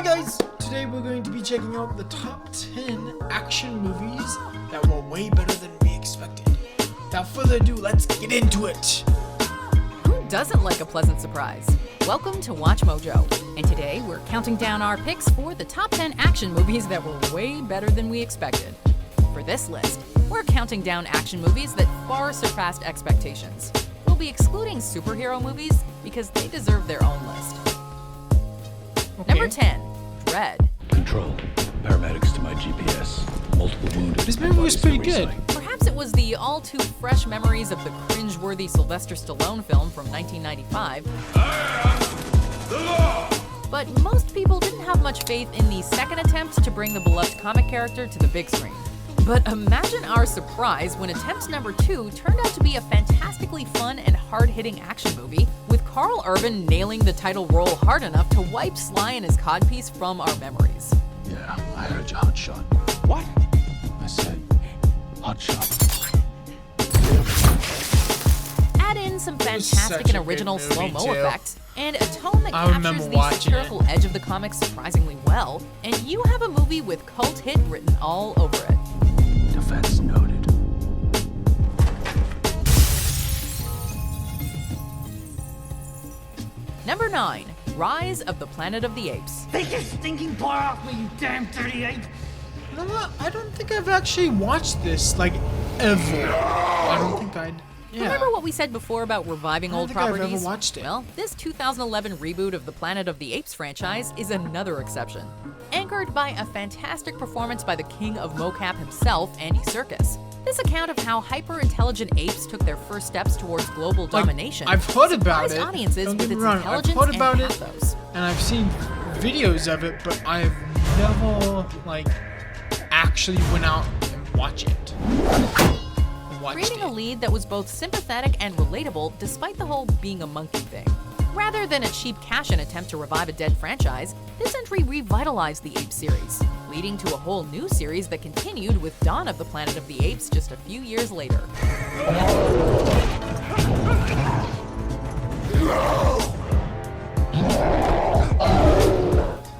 guys, today we're going to be checking out the top 10 action movies that were way better than we expected. Without further ado, let's get into it. Who doesn't like a pleasant surprise? Welcome to Watch Mojo, and today we're counting down our picks for the top 10 action movies that were way better than we expected. For this list, we're counting down action movies that far surpassed expectations. We'll be excluding superhero movies because they deserve their own list. Okay. Number 10, Dread. Control. Paramedics to my GPS. Multiple wounded. This movie was pretty good. Perhaps it was the all too fresh memories of the cringe-worthy Sylvester Stallone film from 1995. But most people didn't have much faith in the second attempt to bring the beloved comic character to the big screen. But imagine our surprise when attempt number 2 turned out to be a fantastically fun and hard-hitting action movie, with Karl Urban nailing the title role hard enough to wipe Sly and his codpiece from our memories. Yeah, I heard you, hot shot. What? I said, hot shot. Add in some was fantastic such and a good original movie, slow-mo too. effects, and a tone that I captures remember the watching it. satirical edge of the comics surprisingly well, and you have a movie with cult hit written all over it. Defense noted. Number 9, Rise of the Planet of the Apes. Take your stinking paw off me, you damn dirty ape! You know what? I don't think I've actually watched this, like, ever. I don't think I'd... Yeah. Remember what we said before about reviving I don't old think I've ever properties? watched it. Well, this 2011 reboot of the Planet of the Apes franchise is another exception. Anchored by a fantastic performance by the king of mocap himself, Andy Serkis. This account of how hyper-intelligent apes took their first steps towards global domination I've heard about surprised it. audiences Don't with get its me wrong, I've intelligence heard and about it. pathos. And I've seen videos of it, but I've never, like, actually went out and watched it. Creating a lead that was both sympathetic and relatable despite the whole being a monkey thing. Rather than a cheap cash-in attempt to revive a dead franchise, this entry revitalized the Ape series, leading to a whole new series that continued with Dawn of the Planet of the Apes just a few years later.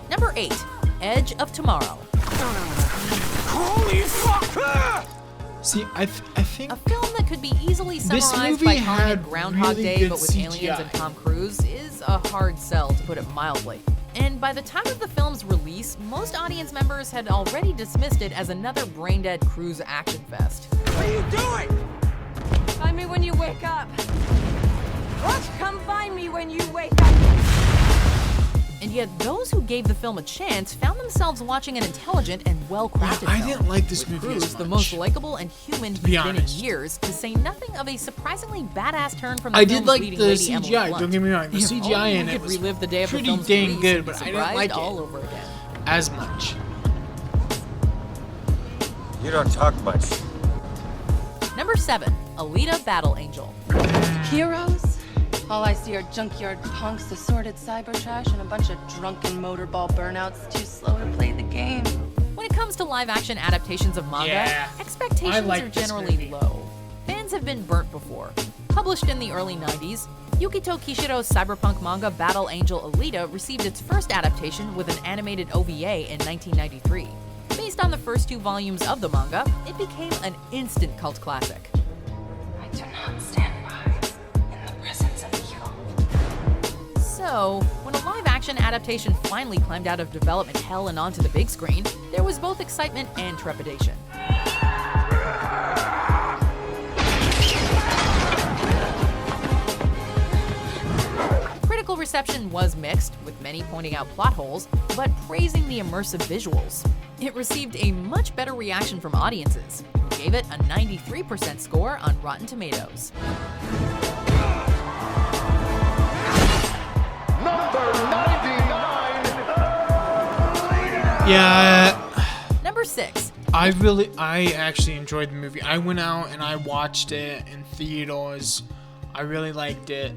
Number 8, Edge of Tomorrow. Holy fuck! See, I think A film that could be easily This summarized movie by calling had it Groundhog really Day, good but with aliens CGI. and Tom Cruise, is a hard sell, to put it mildly. And by the time of the film's release, most audience members had already dismissed it as another brain-dead cruise action fest. What are you doing? Find me when you wake up. What? Come find me when you wake up. And yet, those who gave the film a chance found themselves watching an intelligent and well-crafted I film. didn't like this with movie as Cruise, the much, most likable and human he's be been in honest. years, to say nothing of a surprisingly badass turn from the I did film's like leading the lady, Emily CGI. Blunt. Don't get me wrong, the If CGI only in we it could was relive the day of the pretty film's dang release good, and be but I didn't surprised like it all over again. as much. You don't talk much. Number 7, Alita Battle Angel. Heroes? All I see are junkyard punks, assorted cyber trash, and a bunch of drunken motorball burnouts too slow to play the game. When it comes to live-action adaptations of manga, Yeah, I expectations like are this generally movie. low. Fans have been burnt before. Published in the early 90s, Yukito Kishiro's cyberpunk manga Battle Angel Alita received its first adaptation with an animated OVA in 1993. Based on the first 2 volumes of the manga, it became an instant cult classic. I do not stand rise in the presence of evil. So, when a live-action adaptation finally climbed out of development hell and onto the big screen, there was both excitement and trepidation. Critical reception was mixed, with many pointing out plot holes, but praising the immersive visuals. It received a much better reaction from audiences, who gave it a 93% score on Rotten Tomatoes. Yeah, Number 6, I actually enjoyed the movie. I went out and I watched it in theaters. I really liked it.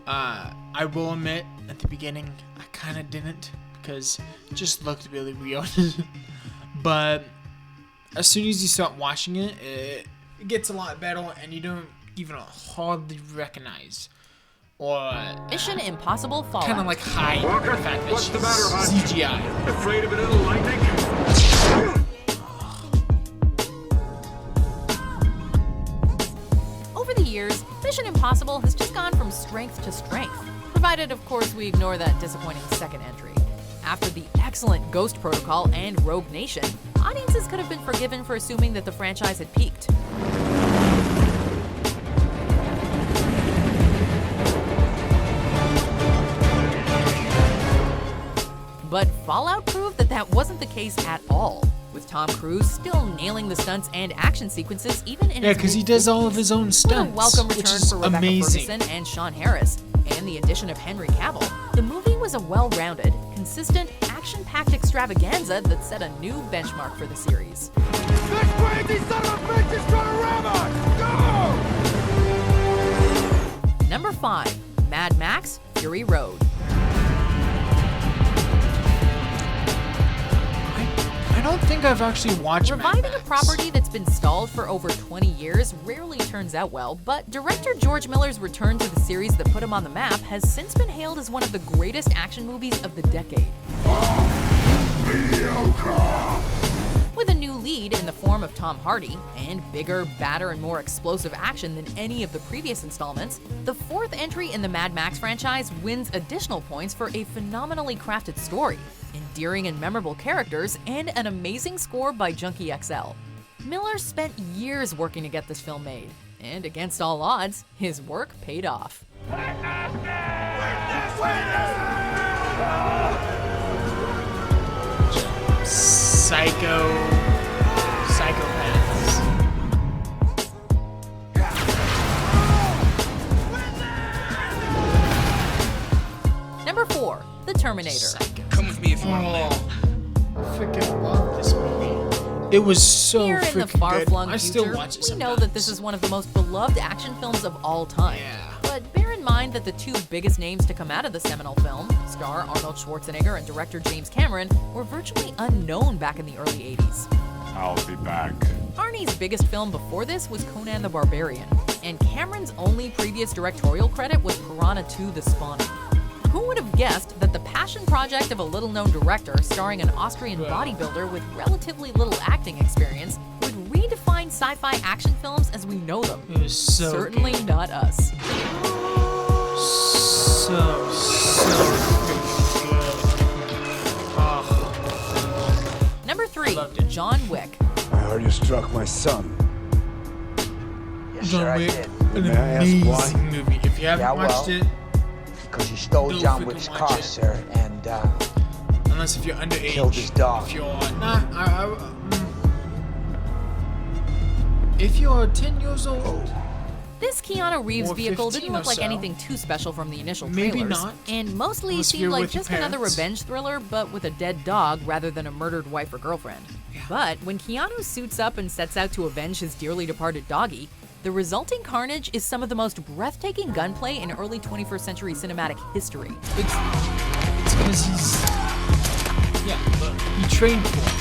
I will admit, at the beginning, I kind of didn't because it just looked really weird. But as soon as you start watching it, it gets a lot better, and you don't even hardly recognize or Mission Impossible Fallout. kind of like hide the fact that she's CGI. Afraid of a little lightning? Over the years, Mission Impossible has just gone from strength to strength, provided, of course, we ignore that disappointing second entry. After the excellent Ghost Protocol and Rogue Nation, audiences could have been forgiven for assuming that the franchise had peaked. But Fallout proved that that wasn't the case at all, with Tom Cruise still nailing the stunts and action sequences even in Yeah, his because he does all of his own With a stunts, welcome which return is for Rebecca amazing. Ferguson and Sean Harris, and the addition of Henry Cavill, the movie was a well-rounded, consistent, action-packed extravaganza that set a new benchmark for the series. This crazy son of a bitch is trying to ram us! Go! Number 5, Mad Max: Fury Road. I don't think I've actually watched Mad Reviving a Max. property that's been stalled for over 20 years rarely turns out well, but director George Miller's return to the series that put him on the map has since been hailed as one of the greatest action movies of the decade. With a new lead in the form of Tom Hardy, and bigger, badder, and more explosive action than any of the previous installments, the fourth entry in the Mad Max franchise wins additional points for a phenomenally crafted story, endearing and memorable characters, and an amazing score by Junkie XL. Miller spent years working to get this film made, and against all odds, his work paid off. Psychopaths. Number 4, The Terminator. Come with me if you want to live. I freaking love this movie. It was so Here in the freaking far-flung good. I future, still watch it we know that this sometimes. is one of the most beloved action films of all time. Yeah. But bear in mind that the two biggest names to come out of the seminal film, star Arnold Schwarzenegger and director James Cameron, were virtually unknown back in the early 80s. I'll be back. Arnie's biggest film before this was Conan the Barbarian, and Cameron's only previous directorial credit was Piranha 2: The Spawning. Who would have guessed that the passion project of a little-known director starring an Austrian bodybuilder with relatively little acting experience would redefine sci-fi action films as we know them? It was so Certainly good. not us. So freaking good. Oh, Number 3, Loved it. John Wick. I heard you struck my son. Yes, sir, John I Wick, did. an May I ask amazing why? movie. If you haven't Yeah, watched well, it, Because you stole Don't John freaking Wick's watch car, it. sir, and unless if you're underage, Killed his dog. If you're if you're 10 years old, This Keanu Reeves Or vehicle 15 didn't look or like so. anything too special from the initial Maybe trailers, not. and mostly Unless seemed you're like with your just another parents. revenge thriller, but with a dead dog rather than a murdered wife or girlfriend. But when Keanu suits up and sets out to avenge his dearly departed doggy, the resulting carnage is some of the most breathtaking gunplay in early 21st century cinematic history. it's because he trained for it.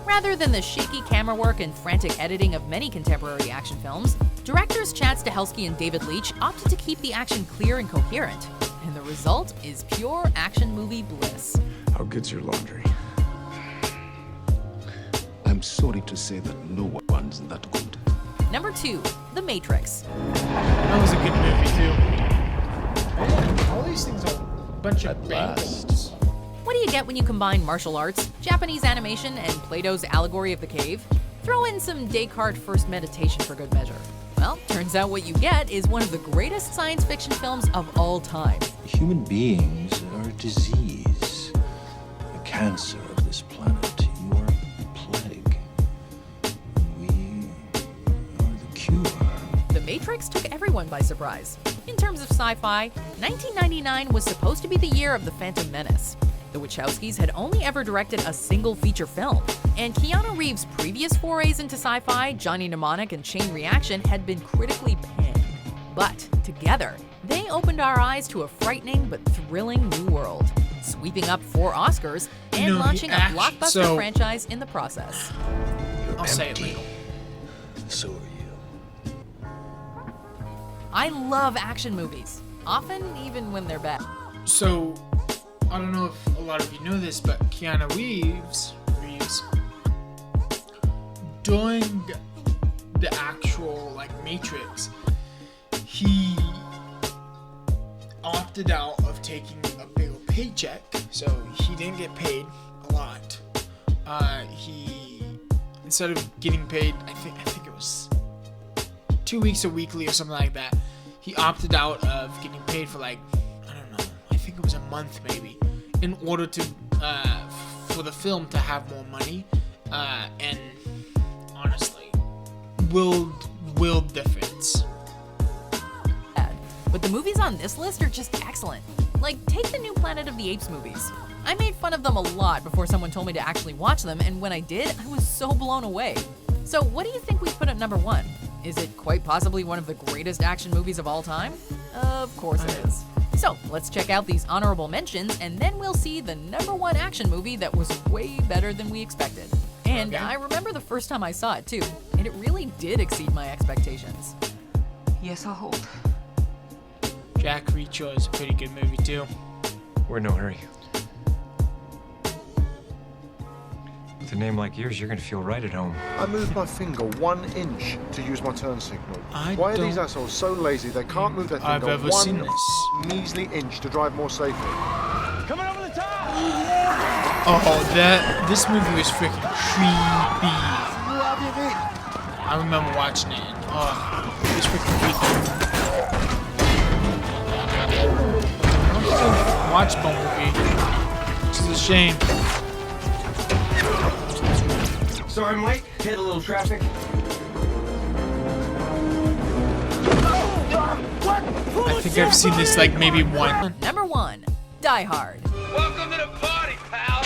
Rather than the shaky camera work and frantic editing of many contemporary action films, directors Chad Stahelski and David Leitch opted to keep the action clear and coherent, and the result is pure action movie bliss. How good's your laundry? I'm sorry to say that no one's that good. Number 2, The Matrix. That was a good movie too. Man, all these things are a bunch of bangles. What do you get when you combine martial arts, Japanese animation, and Plato's allegory of the cave? Throw in some Descartes' First Meditation for good measure. Well, turns out what you get is one of the greatest science fiction films of all time. Human beings are a disease, a cancer of this planet. You are a plague. We are the cure. The Matrix took everyone by surprise. In terms of sci-fi, 1999 was supposed to be the year of The Phantom Menace. The Wachowskis had only ever directed a single feature film, and Keanu Reeves' previous forays into sci-fi, Johnny Mnemonic and Chain Reaction, had been critically panned. But together, they opened our eyes to a frightening but thrilling new world, sweeping up 4 Oscars and You know, launching a blockbuster so- franchise in the process. I'll say it later. So are you. I love action movies, often even when they're bad. So, I don't know if a lot of you know this, but Keanu Reeves during the actual like Matrix, he opted out of taking a bigger paycheck, so he didn't get paid a lot. He instead of getting paid, I think it was 2 weeks a weekly or something like that, he opted out of getting paid for like, I don't know, I think it was a month maybe, in order to for the film to have more money, and honestly, willed difference. But the movies on this list are just excellent. Like, take the new Planet of the Apes movies. I made fun of them a lot before someone told me to actually watch them, and when I did, I was so blown away. So what do you think we put at number 1? Is it quite possibly one of the greatest action movies of all time? Of course it is. So let's check out these honorable mentions, and then we'll see the number 1 action movie that was way better than we expected. And I remember the first time I saw it too, and it really did exceed my expectations. Yes, I'll hold. Jack Reacher is a pretty good movie too. We're in no hurry. With a name like yours, you're gonna feel right at home. I moved my finger 1 inch to use my turn signal. Why are these assholes so lazy they can't move their I've finger ever seen one this. measly inch to drive more safely? Coming over the top! Oh, this movie was freaking creepy. I remember watching it. And, it was freaking creepy. I don't think I've watched Bumblebee, which is a shame. Sorry I'm late. Hit a little traffic. I think I've seen this like maybe one. Number 1, Die Hard. Welcome to the party, pal!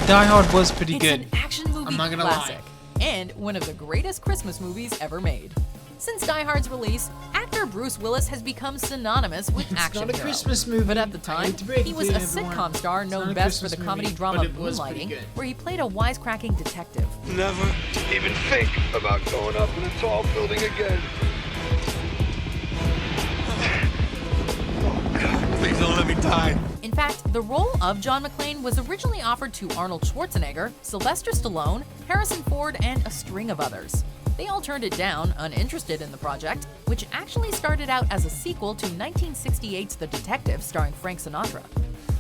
Die Hard was pretty It's good. an action movie I'm not gonna classic, lie. and one of the greatest Christmas movies ever made. Since Die Hard's release, actor Bruce Willis has become synonymous with action not a hero. Christmas movie. But at the I time, hate to break he it was to a you, everyone. sitcom star It's known not a best for Christmas the comedy movie, drama but it was pretty Moonlighting, good. where he played a wisecracking detective. Never even think about going up in a tall building again. Oh, God, please don't let me die. In fact, the role of John McClane was originally offered to Arnold Schwarzenegger, Sylvester Stallone, Harrison Ford, and a string of others. They all turned it down, uninterested in the project, which actually started out as a sequel to 1968's The Detective starring Frank Sinatra.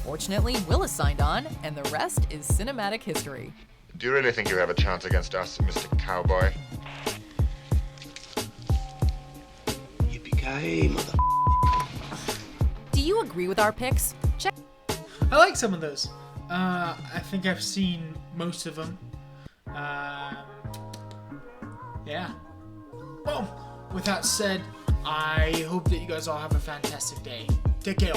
Fortunately, Willis signed on, and the rest is cinematic history. Do you really think you have a chance against us, Mr. Cowboy? Yippee-ki-yay, mother... Do you agree with our picks? Check. I like some of those. I think I've seen most of them. Yeah. Well, with that said, I hope that you guys all have a fantastic day. Take care.